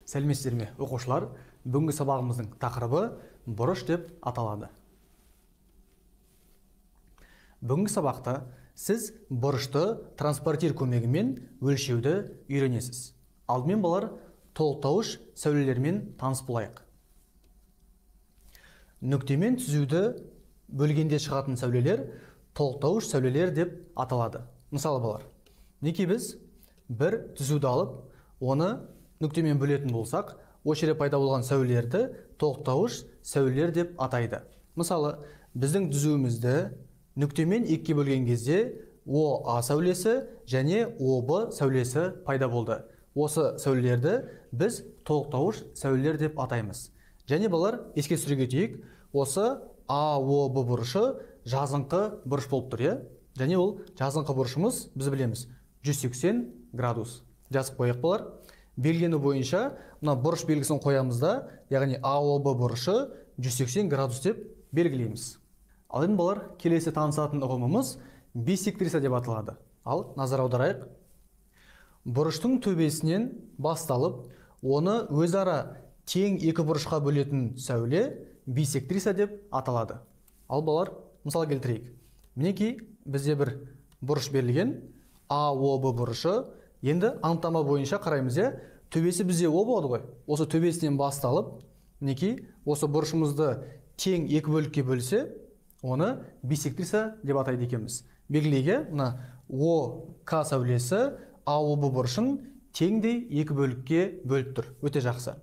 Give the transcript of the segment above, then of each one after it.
Сәлеметсіздер ме, оқушылар? Бүгінгі сабағымыздың тақырыбы бұрыш деп аталады. Бүгінгі сабақта сіз бұрышты транспортир көмегімен өлшеуді үйренесіз. Алдымен балар толықтауыш сәулелермен таныс болайық. Нүктемен түзуді бөлгенде шығатын сәулелер толықтауыш сәулелер деп аталады. Мысалы балар, неке біз бір түзуді алып, оны нүктемен бөлетін болсақ, осы жерде пайда болған сәулелерді толықтауыш сәулелер деп атайды. Мысалы, біздің түзуімізді нүктемен екіге бөлген кезде ОА сәулесі және ОБ сәулесі пайда болды. Осы сәулелерді біз толықтауыш сәулелер деп атаймыз. Және балар, еске түсіре кетейік, осы АОБ бұрышы жазыңқы бұрыш болып тұр, және ол жазыңқы бұрышымыз біз білеміз 180 градус. Жазып қояйық балар. Белгені бойынша мына бұрыш белгісін қоямыз да, яғни АОБ бұрышы 180 градус деп белгілейміз. Ал енді балар, келесі танысатын ұғымымыз биссектриса деп аталады. Ал назар аударайық. Бұрыштың төбесінен басталып, оны өзара тең екі бұрышқа бөлетін сәуле биссектриса деп аталады. Ал балар, мысал келтірейік. Мінекей, бізде бір бұрыш берілген, АОБ бұрышы. Енді анықтама бойынша қараймыз, төбесі бізде О болады ғой. Осы төбесінен басталып, мінекей, осы бұрышымызды тең екі бөлікке бөлсе, оны биссектриса деп атайды екенбіз. Белгілеге, мына ОК сәулесі АОБ бұрышын теңдей екі бөлікке бөліп тұр. Өте жақсы.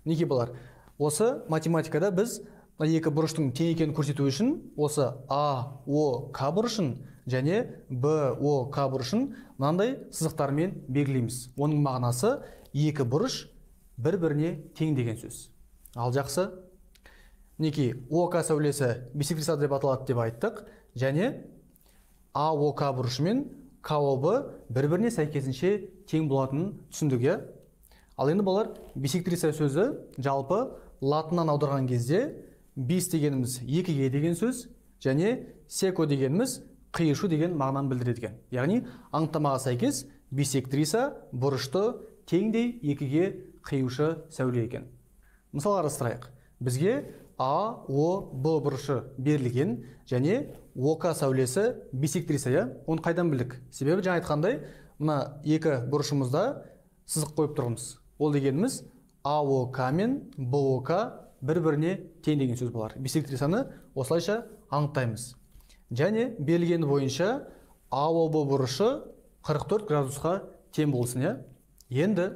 Мінекей балар, осы математикада біз екі бұрыштың тең екенін көрсету үшін осы АОК бұрышын және БОК бұрышын мынандай сызықтармен белгілейміз. Оның мағынасы екі бұрыш бір-біріне тең деген сөз. Ал жақсы. Мінекей, ОК сәулесі биссектриса деп аталады деп айттық, және АОК бұрышы мен КОБ бір-біріне сәйкесінше тең болатынын түсіндік. Ал енді балар, биссектриса сөзі жалпы латыннан аударған кезде бис дегеніміз екіге деген сөз, және секо дегеніміз қиышу деген мағынаны білдіреді. Яғни, анықтамаға сәйкес биссектриса бұрышты теңдей екіге қиюшы сәуле екен. Мысал қарастырайық. Бізге АОБ бұрышы берілген және ОК сәулесі биссектриса, оны қайдан білдік? Себебі жаңа айтқандай, мына екі бұрышымызда сызық қойып тұрмыз. Ол дегеніміз АОК мен БОК бір-біріне тең деген сөз болар. Биссектрисаны осылайша анықтаймыз. Және белгені бойынша АОБ бұрышы 44 градусқа тең болсын. Енді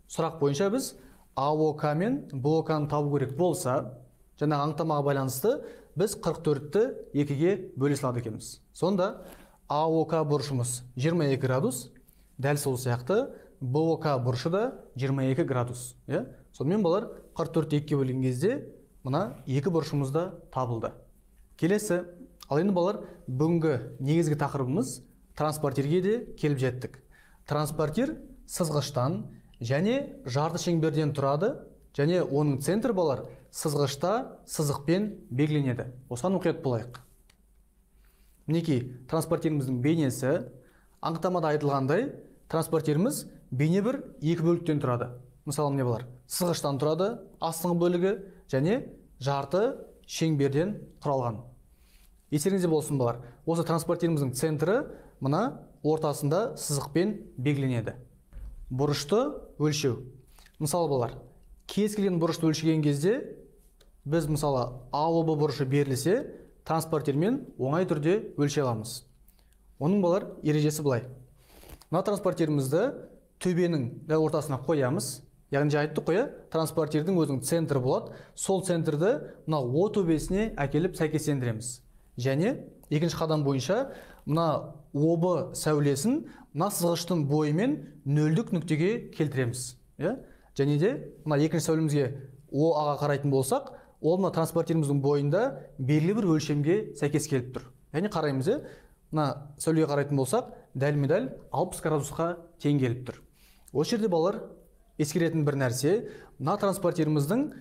сұрақ бойынша біз АОК мен БОК-ны табу керек болса, жаңа анықтамаға байланысты біз 44-ті екіге бөле салады екенбіз. Сонда АОК бұрышымыз 22 градус, дәл сол сияқты БОК бұрышы да 22 градус. Сонымен балар 44-ті екіге бөлген кезде мына екі бұрышымыз да табылды. Келесі, ал енді балар, бүгінгі негізгі тақырыбымыз транспортирге де келіп жеттік. Транспортир сызғыштан және жарты шеңберден тұрады, және оның центр балар сызғышта сызықпен белгіленеді. Осыған мұқият болайық. Мінекей, транспортиріміздің бейнесі анықтамада айтылғандай, транспортиріміз бейне бір екі бөліктен тұрады. Мысалы, не балар? Сызғыштан тұрады, астыңғы бөлігі және жарты шеңберден құралған. Естеріңізде болсын балар. Осы транспортиріміздің центрі мына ортасында сызықпен белгіленеді. Бұрышты өлшеу. Мысалы балар, кез келген бұрышты өлшеген кезде біз мысалы АОБ бұрышы берілсе, транспортирмен оңай түрде өлшей аламыз. Оның балар ережесі былай. Мына транспортирімізді төбенің ортасына қоямыз. Яғни айттық қоя, транспортирдің өзінің центрі болады. Сол центрді мына О төбесіне әкеліп сәйкестендіреміз. Және екінші қадам бойынша мына ОБ сәулесін мына сызғыштың бойымен нөлдік нүктеге келтіреміз. Және де мына екінші сәулемізге ОА-ға қарайтын болсақ, ол мына транспортиріміздің бойында белгілі бір өлшемге сәйкес келіп тұр. Яғни қараймыз, мына сәулеге қарайтын болсақ, дәл-медәл 60 градусқа тең келіп тұр. Осы жерде балар ескеретін бір нәрсе, мына транспортиріміздің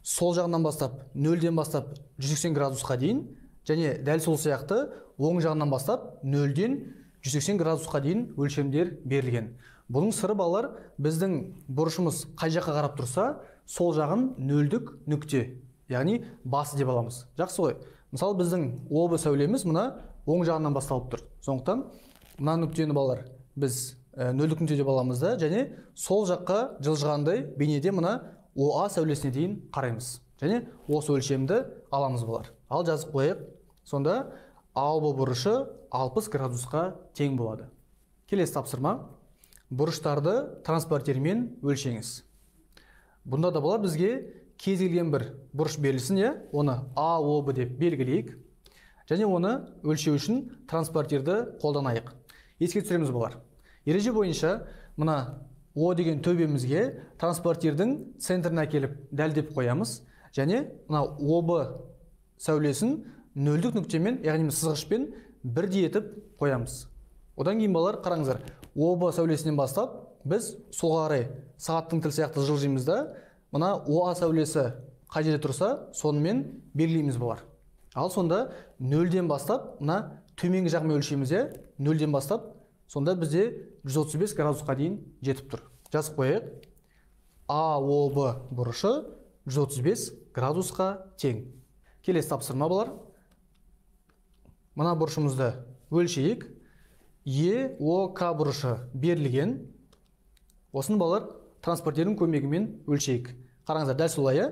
сол жағынан бастап, 0-ден бастап 180 градусқа дейін, және дәл сол сияқты оң жағынан бастап 0-ден 180 градусқа дейін өлшемдер берілген. Бұның сыры балалар, біздің бұрышымыз қай жаққа қарап тұрса, сол жағын нөлдік нүкте, яғни басы деп аламыз. Жақсы ғой. Мысалы біздің ОБ сәулеміз мына оң жағынан басталып тұр. Сондықтан мына нүктені балалар біз нөлдік нүкте деп аламыз да, және сол жаққа жылжығандай бейнеде мына ОА сәулесіне дейін қараймыз. Және осы өлшемді аламыз балалар. Ал жазып қойып, сонда АОБ бұрышы 60 градусқа тең болады. Келесі тапсырма. Бұрыштарды транспортермен өлшеңіз. Бұнда да балалар бізге кез келген бір бұрыш берілсін, оны АОБ деп белгілейік. Және оны өлшеу үшін транспортерді қолданайық. Еске түсіреміз балалар. Ереже бойынша мына О деген төбемізге транспортердің центріне келіп дәлдеп қоямыз. Және мына ОБ сәулесін нөлдік нүктемен, яғни сызғышпен бірдей етіп қоямыз. Одан кейін балалар қараңыздар, ОБ сәулесінен бастап біз солға қарай сағаттың тілі сияқты жылжимыз да, мына ОА сәулесі қай жерде тұрса, сонымен белгілейміз балалар. Ал сонда нөлден бастап мына төменгі жағымен өлшейміз, нөлден бастап сонда бізде 135 градусқа дейін жетіп тұр. Жазып қойайық. АОБ бұрышы 135 градусқа тең. Келесі тапсырма балалар. Мына бұрышымызды өлшейік. ЕОК бұрышы берілген. Осын балалар транспортердің көмегімен өлшейік. Қараңыздар, дәл солай.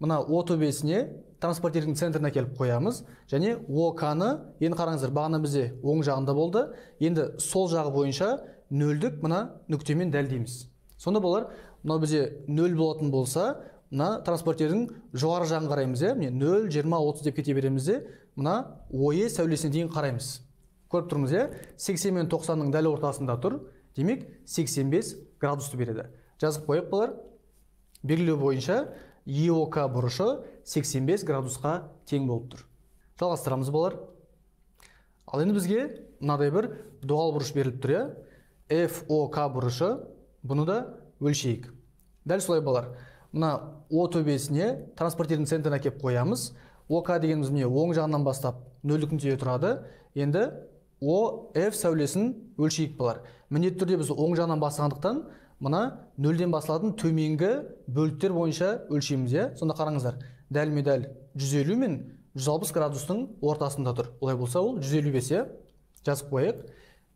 Мына О төбесіне транспортердің центріне келіп қоямыз. Және ОК-ны, енді қараңыздар, бағана бізде оң жағында болды. Енді сол жағы бойынша нөлдік мына нүктемен дәлдейміз. Сонда балалар, мына бізде нөл болатын болса, мына транспортердің жоғары жағын қараймыз. 0, 20, 30 деп кете береміз де, мына ОЕ сәулесіне дейін қараймыз. Көріп тұрмыз, 80 мен 90-ның дәл ортасында тұр. Демек 85 градусты береді. Жазып қойып балалар. Белгілеу бойынша ЕОК бұрышы 85 градусқа тең болып тұр. Жалғастырамыз балалар. Ал енді бізге мынадай бір доғал бұрыш беріліп тұр. ФОК бұрышы, бұны да өлшейік. Дәл солай балалар. Мына О төбесіне транспортердің центріне кеп қоямыз. ОК дегеніміз міне оң жағынан бастап нөлдік нүктеде тұрады. Енді ОФ сәулесін өлшейік балалар. Міндетті түрде біз оң жағынан бастағандықтан мына нөлден басылатын төменгі бөліктер бойынша өлшейміз. Сонда қараңыздар, дәлме-дәл 150 мен 160 градустың ортасында тұр. Олай болса ол 155. Жазып қойық.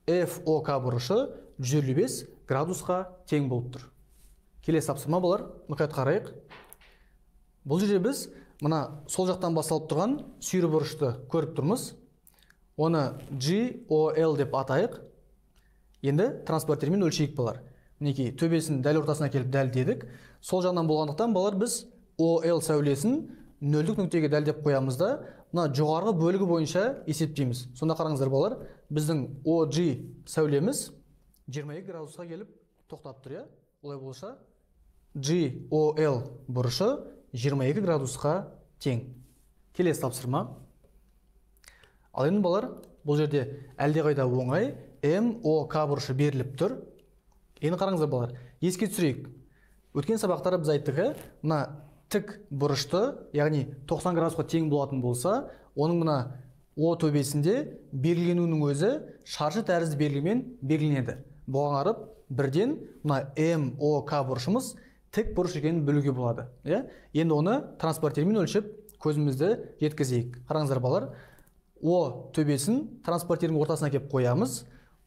ФОК бұрышы 155 градусқа тең болып тұр. Келесі тапсырма болар. Мұқият қарайық. Бұл жерде біз мына сол жақтан басталып тұрған сүйір бұрышты көріп тұрмыз. Оны GOL деп атайық. Енді транспортермен өлшейік балар. Мінекей төбесін дәл ортасына келіп дәлдедік. Сол жағынан болғандықтан балар біз OL сәулесін нөлдік нүктеге дәлдеп қоямыз да, мына жоғарғы бөлігі бойынша есептейміз. Сонда қараңыздар балар, біздің OG сәулеміз 22 градусқа келіп тоқтап тұр. Олай болса, GOL бұрышы 22 градусқа тең. Келесі тапсырма. Ал енді балар, бұл жерде әлдеқайда оңай MOK бұрышы беріліп тұр. Енді қараңыздар балар, еске түсірейік. Өткен сабақтары біз айттық, мына тік бұрышты, яғни 90 градусқа тең болатын болса, оның мына О төбесінде белгіленуінің өзі шаршы тәрізді белгімен белгіленеді. Бұған қарап, бірден мына MOK бұрышымыз тік бұрыш екенін білуге болады. Енді оны транспортермен өлшеп көзімізді жеткізейік. Қараңыздар балар, О төбесін транспортердің ортасына кеп қоямыз.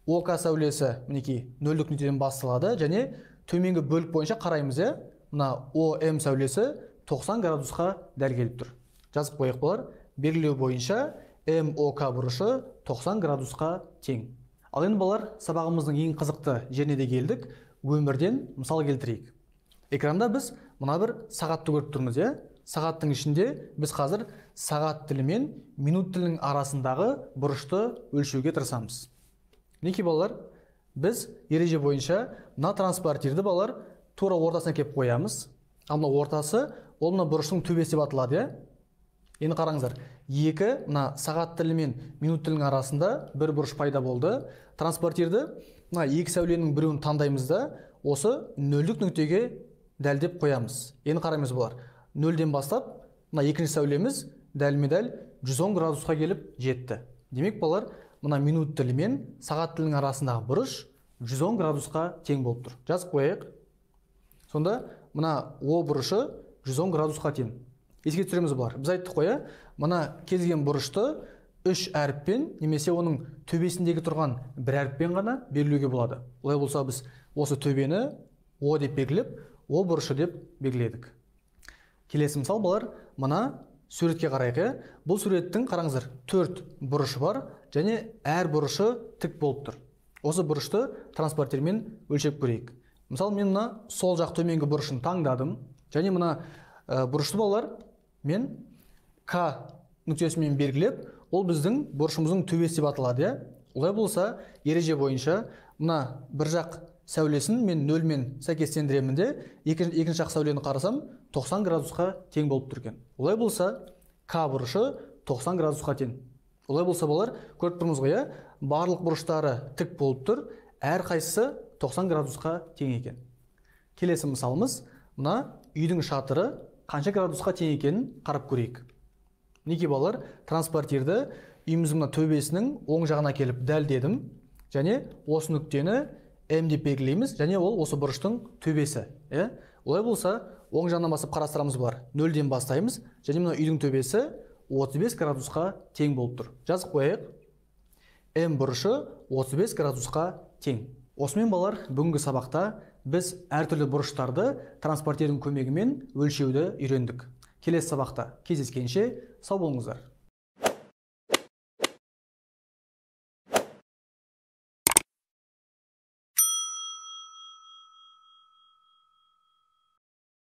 ОК сәулесі мінекей нөлдік нүктеден басталады және төменгі бөлік бойынша қараймыз. Мына ОМ сәулесі 90 градусқа дәл келіп тұр. Жазып қойық болар. Белгілеу бойынша МОК бұрышы 90 градусқа тең. Ал енді балар, сабағымыздың ең қызықты жеріне де келдік. Өмірден мысал келтірейік. Экранда біз мына бір сағатты көріп тұрмыз. Сағаттың ішінде біз қазір сағат тілі мен минут тілінің арасындағы бұрышты өлшеуге тырысамыз. Неке балар, біз ереже бойынша мына транспортерді балар тура ортасына кеп қоямыз. Ал мына ортасы, ол мына бұрыштың төбесі деп аталады. Енді қараңыздар, екі мына сағат тілі мен минут тілінің арасында бір бұрыш пайда болды. Транспортерді мына екі сәуленің біреуін таңдаймыз да, осы нөлдік нүктеге дәлдеп қоямыз. Енді қараймыз болар. Нөлден бастап, мына екінші сәулеміз дәлме-дәл 110 градусқа келіп жетті. Демек балар, мына минут тілі мен сағат тілінің арасындағы бұрыш 110 градусқа тең болып тұр. Жазып қояйық. Сонда мына О бұрышы 110 градусқа тең. Еске түсіреміз бұлар. Біз айттық қоя, мына кезген бұрышты 3 әріппен немесе оның төбесіндегі тұрған бір әріппен ғана белгілеуге болады. Олай болса біз осы төбені О деп белгілеп, О бұрышы деп белгіледік. Келесі мысал балар, мына суретке қарайық. Бұл суреттің қараңыздар 4 бұрышы бар және әр бұрышы тік болып тұр. Осы бұрышты транспортермен өлшеп көрейік. Мысалы, мен мына сол жақ төменгі бұрышын таңдадым және мына бұрышты балалар мен К нүктесімен белгілеп, ол біздің бұрышымыздың төбесі деп аталады. Олай болса, ереже бойынша мына бір жақ сәулесін мен 0-мен сәйкестендіремін де, екінші жақ сәулені қарасам 90 градусқа тең болып тұр екен. Олай болса, К бұрышы 90 градусқа тең. Олай болса балалар, көріп тұрмыз ғой, барлық бұрыштары тік болып тұр, әр қайсысы 90 градусқа тең екен. Келесі мысалымыз, мына үйдің шатыры қанша градусқа тең екенін қарап көрейік. Неге балалар, транспортерді үйіміздің төбесінің оң жағына келіп дәлдедім және осы нүктені М деп белгілейміз және ол осы бұрыштың төбесі. Олай болса, оң жағынан басып қарастырамыз бар. 0-ден бастаймыз және мына үйдің төбесі 35 градусқа тең болып тұр. Жазып қояйық. М бұрышы 35 градусқа тең. Осымен балар, бүгінгі сабақта біз әртүрлі бұрыштарды транспортердің көмегімен өлшеуді үйрендік. Келесі сабақта кездескенше сау болыңыздар.